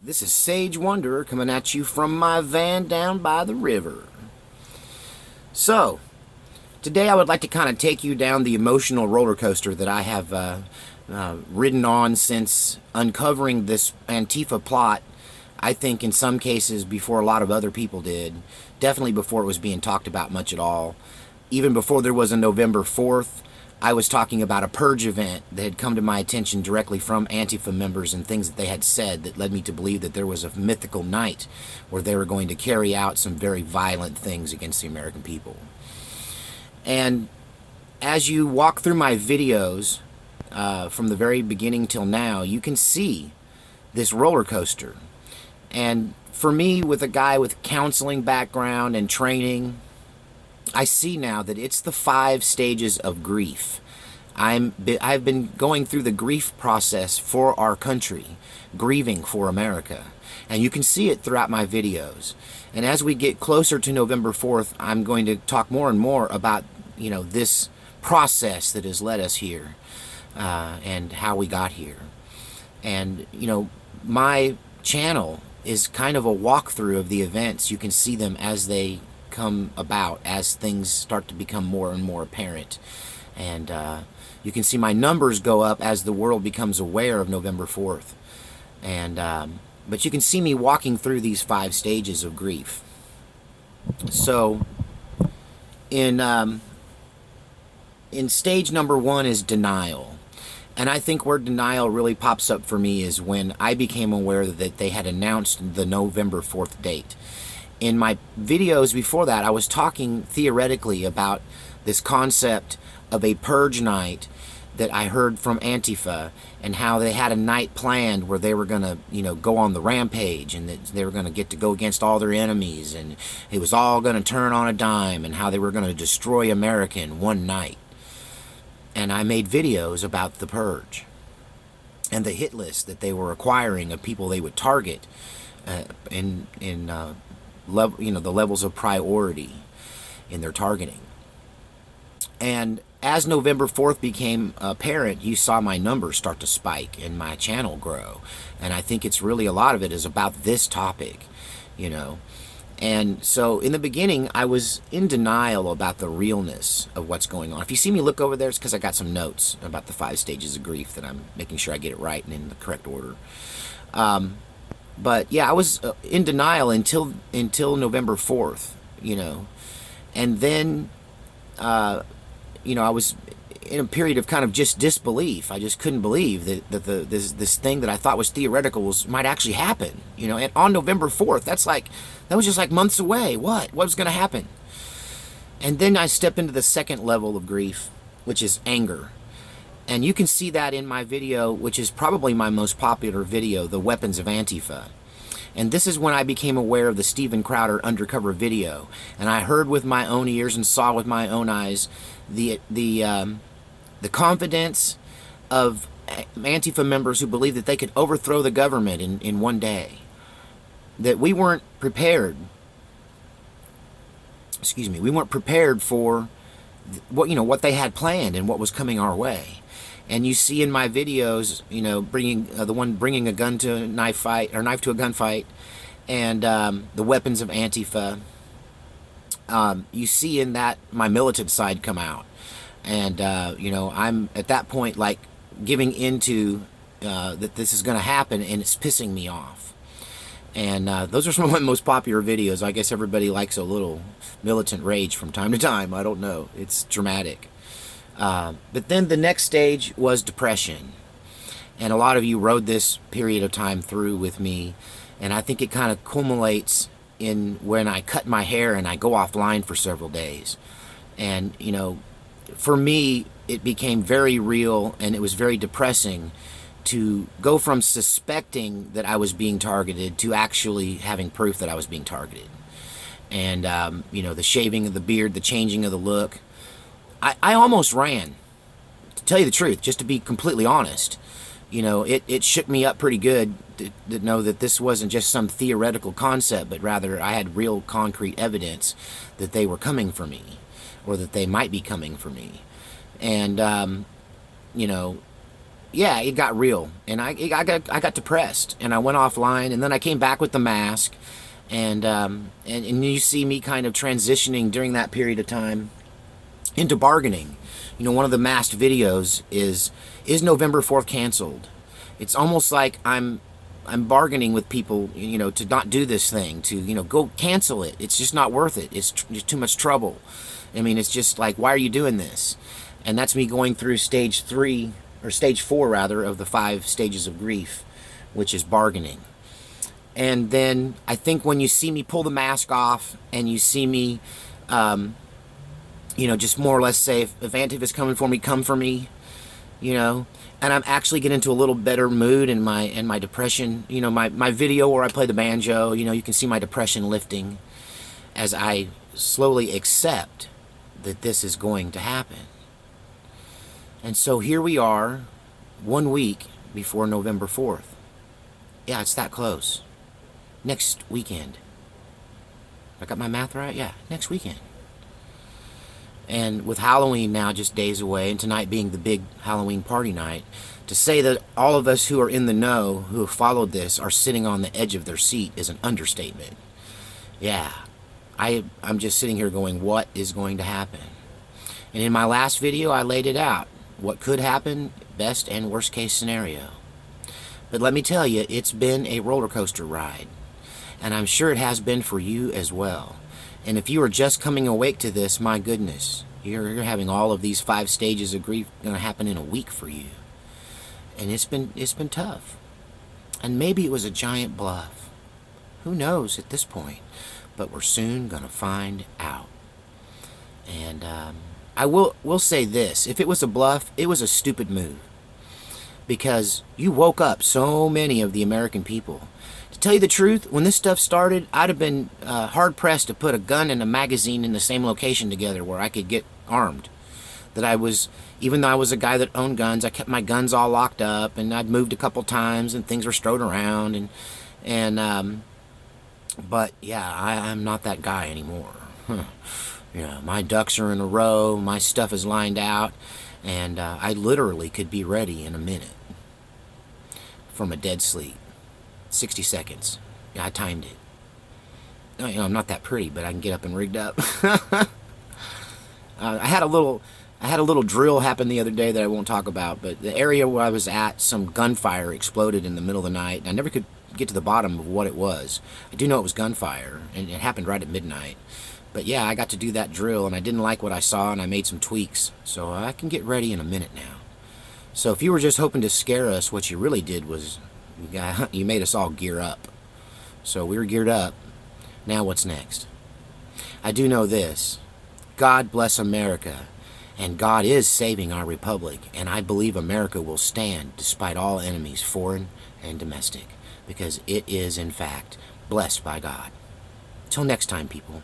This is Sage Wanderer coming at you from my van down by the river. So, today I would like to kind of take you down the emotional roller coaster that I have ridden on since uncovering this Antifa plot. I think in some cases before a lot of other people did. Definitely before it was being talked about much at all. Even before there was a November 4th, I was talking about a purge event that had come to my attention directly from Antifa members and things that they had said that led me to believe that there was a mythical night where they were going to carry out some very violent things against the American people. And as you walk through my videos from the very beginning till now, you can see this roller coaster. And for me, with a guy with counseling background and training, I see now that it's the 5 stages of grief. I've been going through the grief process for our country, grieving for America. And you can see it throughout my videos. And as we get closer to November 4th, I'm going to talk more and more about, this process that has led us here and how we got here. And, my channel is kind of a walkthrough of the events. You can see them as they come about, as things start to become more and more apparent. And you can see my numbers go up as the world becomes aware of November 4th. And but you can see me walking through these 5 stages of grief. So in stage number 1 is denial. And I think where denial really pops up for me is when I became aware that they had announced the November 4th date. In my videos before that, I was talking theoretically about this concept of a purge night that I heard from Antifa, and how they had a night planned where they were going to, go on the rampage, and that they were going to get to go against all their enemies, and it was all going to turn on a dime, and how they were going to destroy America in one night. And I made videos about the purge and the hit list that they were acquiring of people they would target in the levels of priority in their targeting. And as November 4th became apparent, you saw my numbers start to spike and my channel grow. And I think it's really, a lot of it is about this topic, And so in the beginning, I was in denial about the realness of what's going on. If you see me look over there, it's because I got some notes about the 5 stages of grief that I'm making sure I get it right and in the correct order. But yeah, I was in denial until November 4th, and then, I was in a period of kind of just disbelief. I just couldn't believe that this thing that I thought was theoretical might actually happen, and on November 4th, that was just like months away. What was going to happen? And then I step into the second level of grief, which is anger. And you can see that in my video, which is probably my most popular video, The Weapons of Antifa. And this is when I became aware of the Steven Crowder undercover video. And I heard with my own ears and saw with my own eyes the confidence of Antifa members who believed that they could overthrow the government in one day. That we weren't prepared. We weren't prepared for what they had planned and what was coming our way. And you see in my videos, bringing the one bringing a gun to a knife fight, or knife to a gunfight, and the weapons of Antifa. You see in that my militant side come out, and I'm at that point like giving into that this is going to happen, and it's pissing me off. And those are some of my most popular videos. I guess everybody likes a little militant rage from time to time. I don't know. It's dramatic. But then the next stage was depression. And a lot of you rode this period of time through with me. And I think it kind of culminates in when I cut my hair and I go offline for several days. And, for me, it became very real, and it was very depressing to go from suspecting that I was being targeted to actually having proof that I was being targeted. And, the shaving of the beard, the changing of the look. I almost ran, to tell you the truth, just to be completely honest. It shook me up pretty good to know that this wasn't just some theoretical concept, but rather I had real concrete evidence that they were coming for me, or that they might be coming for me. And, yeah, it got real, and I got depressed, and I went offline, and then I came back with the mask, and you see me kind of transitioning during that period of time into bargaining. You know, one of the masked videos is November 4th canceled? It's almost like I'm bargaining with people, you know, to not do this thing, to, you know, go cancel it. It's just not worth it. It's too much trouble. I mean, it's just like, why are you doing this? And that's me going through stage 4 rather, of the 5 stages of grief, which is bargaining. And then I think when you see me pull the mask off and you see me, you know, just more or less say, if Antifa is coming for me, come for me, you know, and I'm actually getting into a little better mood in my depression. You know, my video where I play the banjo, you know, you can see my depression lifting as I slowly accept that this is going to happen. And so here we are, 1 week before November 4th. Yeah, it's that close. Next weekend. I got my math right? Yeah, next weekend. And with Halloween now just days away, and tonight being the big Halloween party night, to say that all of us who are in the know, who have followed this, are sitting on the edge of their seat is an understatement. Yeah, I'm just sitting here going, what is going to happen? And in my last video, I laid it out. What could happen, best and worst case scenario. But let me tell you, it's been a roller coaster ride. And I'm sure it has been for you as well. And if you are just coming awake to this, my goodness, you're having all of these 5 stages of grief going to happen in a week for you. And it's been tough. And maybe it was a giant bluff. Who knows at this point? But we're soon going to find out. And I will say this. If it was a bluff, it was a stupid move. Because you woke up so many of the American people. To tell you the truth, when this stuff started, I'd have been hard-pressed to put a gun and a magazine in the same location together where I could get armed. That I was, even though I was a guy that owned guns, I kept my guns all locked up, and I'd moved a couple times, and things were strode around, but yeah, I'm not that guy anymore. Yeah, my ducks are in a row, my stuff is lined out, and I literally could be ready in a minute from a dead sleep. 60 seconds. Yeah, I timed it. You know, I'm not that pretty, but I can get up and rigged up. I had a little drill happen the other day that I won't talk about, but the area where I was at, some gunfire exploded in the middle of the night, and I never could get to the bottom of what it was. I do know it was gunfire, and it happened right at midnight. But yeah, I got to do that drill, and I didn't like what I saw, and I made some tweaks. So I can get ready in a minute now. So if you were just hoping to scare us, what you really did was you made us all gear up. So we were geared up. Now what's next? I do know this. God bless America. And God is saving our republic. And I believe America will stand despite all enemies, foreign and domestic. Because it is, in fact, blessed by God. Till next time, people.